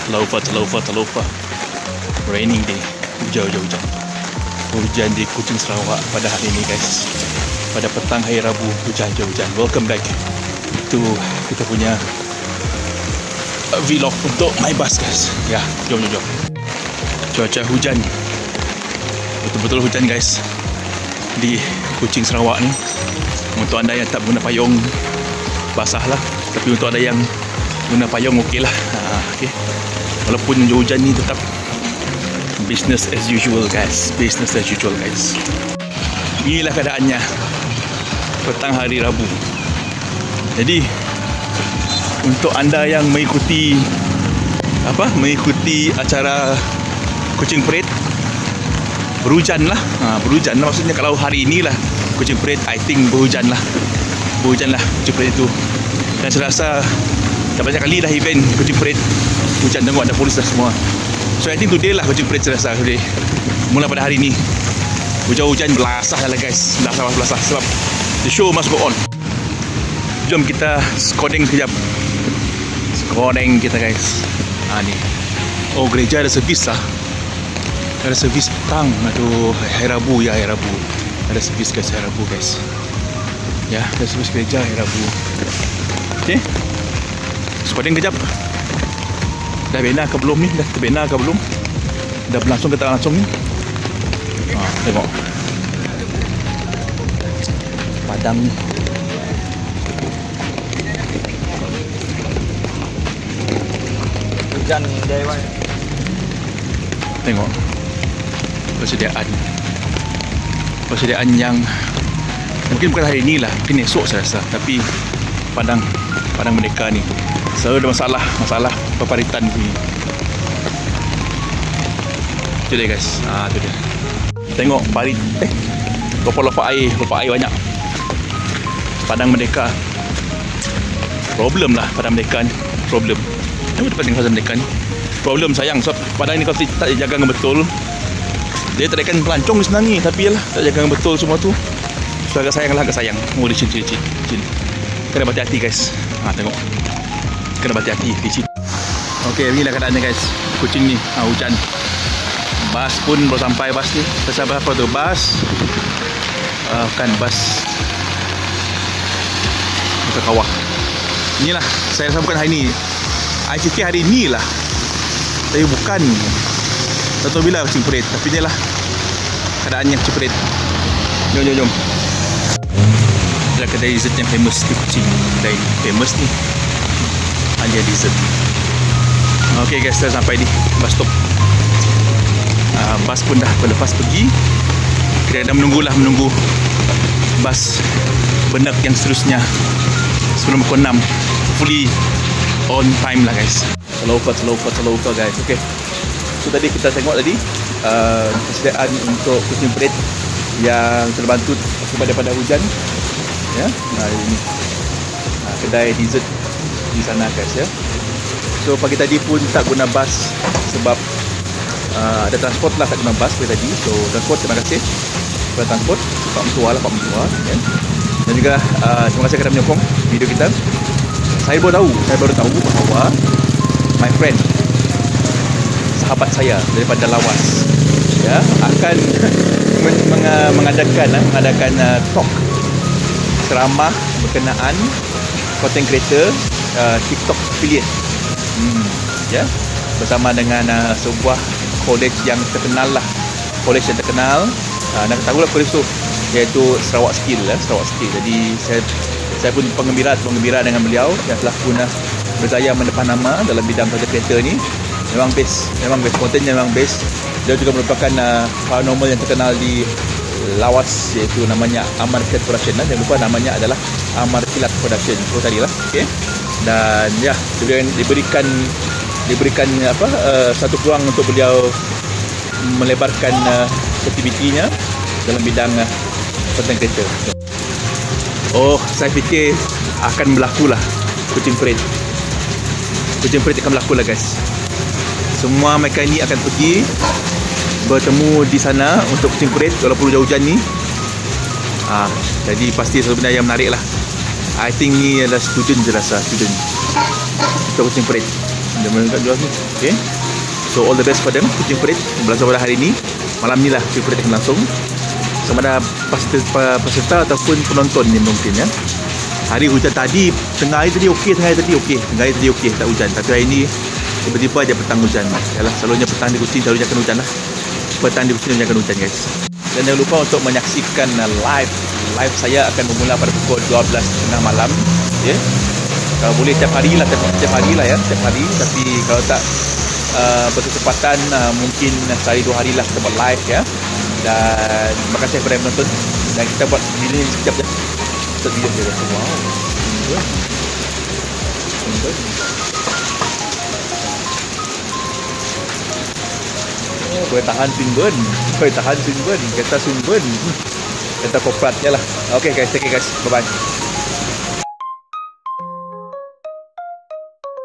Terlupa. Raining day. Hujan. Hujan di Kuching Sarawak pada hari ini guys. Pada petang hari Rabu, hujan. Welcome back to kita punya vlog untuk My Bus guys. Ya, jom. Cuaca hujan. Betul-betul hujan guys di Kuching Sarawak ni. Untuk anda yang tak guna payung, basah lah. Tapi untuk anda yang guna payung, okey lah. Okay. Walaupun hujan ni tetap business as usual guys. Inilah keadaannya petang hari Rabu. Jadi untuk anda yang mengikuti acara Kuching Parade, berhujan lah. Maksudnya kalau hari inilah Kuching Parade, I think berhujan lah Kuching Parade itu. Dan saya rasa dah banyak kali dah event Kuching Parade hujan, tengok ada polis dah semua. So I think today lah Kuching Parade, saya rasa today. Mula pada hari ni hujan belasah lah guys. Belasah sebab the show must go on. Jom kita scoding sekejap. Scoding kita guys. Ni. Oh, gereja ada servis lah. Ada servis petang. Aduh, hari Rabu. Ada servis guys hari Rabu guys. Ya, ada servis gereja hari Rabu. Okay. Scoding kejap. Dah bina ke belum ni? Dah berlangsung ke tak langsung ni? Tengok padang ni. Hujan day one. Tengok persediaan yang mungkin bukan hari ni lah, mungkin esok saya rasa. Tapi padang Merdeka ni selalu ada masalah peparitan ni. Itu dia guys. Tu dia. Tengok parit lopak air banyak. Padang Merdeka. Problem lah padang Merdeka ni. Problem. Apa depan dengan padang Merdeka ni? Problem sayang sebab padang ni kalau tak jaga dengan betul, dia tak akan pelancong sebenarnya, tapi yalah tak jaga dengan betul semua tu. So agak sayang. Oh, licin. Kena berhati-hati guys. Tengok. Kena berhati-hati licin. Okey, inilah keadaannya guys. Kuching ni hujan. Bas pun baru sampai bas ni. Pasal apa tu? Bas bukan kawah. Inilah, saya rasa bukan hari ni. I fikir hari ni lah. Tapi bukan. Tak tahu bila Kuching Parade. Tapi inilah keadaannya Kuching Parade. Jom. Adalah kedai dessert yang famous di Kuching. Kedai famous ni Alia Dessert. Okay guys, dah sampai di bus stop. Bas pun dah berlepas pergi. Kita dah menunggu bas benak yang seterusnya sebelum pukul 6. Fully on time lah guys. Terlupa guys. Okay, so tadi kita tengok persediaan untuk Kuching Parade yang terbantu pada hujan. Ya, ini kedai dessert di sana guys ya. So pagi tadi pun tak guna bas sebab ada transport lah, tak guna bas pagi tadi. So transport, terima kasih kepada transport Pak Mentua ya. Dan juga terima kasih kerana menyokong video kita. Saya baru tahu bahawa my friend, sahabat saya daripada Lawas ya, akan mengadakan talk ceramah berkenaan content creator TikTok affiliate. Ya, bersama dengan sebuah college yang terkenal. Nak tahu lah college tu, iaitu Sarawak Skill. Jadi saya pun penggembira dengan beliau yang telah pun berjaya mendepan nama dalam bidang content creator ni. Memang best, kontennya memang best. Dia juga merupakan paranormal yang terkenal di Lawas, iaitu namanya Amar Kilat Production. Jangan lupa namanya adalah Amar Kilat Production. Tadi lah. Okay. Dan ya, diberikan satu peluang untuk beliau melebarkan aktivitinya dalam bidang content creator. Oh, saya fikir akan berlaku lah Kuching Parade akan berlaku lah guys. Semua mekanik akan pergi bertemu di sana untuk Kuching Parade walaupun hujan ni. Jadi pasti sebenarnya yang menarik lah. I think ni adalah student je rasa, student untuk Kuching Parade. Dia menunjukkan jual ni. Okay. So all the best for them, Kuching Parade Plaza pada hari ni. Malam ni lah Kuching Parade akan langsung. Sama ada peserta ataupun penonton ni mungkin ya. Hari hujan tadi, tengah hari tadi okey, tengah hari tadi okey, tak hujan. Tapi hari ni tiba-tiba aja petang hujan. Yalah, selalunya petang di Kuching selalunya akan hujan lah. Petang di Kuching akan hujan guys. Dan jangan lupa untuk menyaksikan live saya akan bermula pada pukul 12.30 malam ya. Kalau boleh setiap hari lah ya, setiap hari. Tapi kalau tak berkesempatan mungkin sehari 2 hari lah kita buat live ya. Dan terima kasih kepada yang menonton. Dan kita buat video ni sekejap je. Kita video dia rasa wow. Boleh tahan sunburn. Kereta sunburn. Kereta korporatnya lah. Okay guys, take care guys. Bye bye.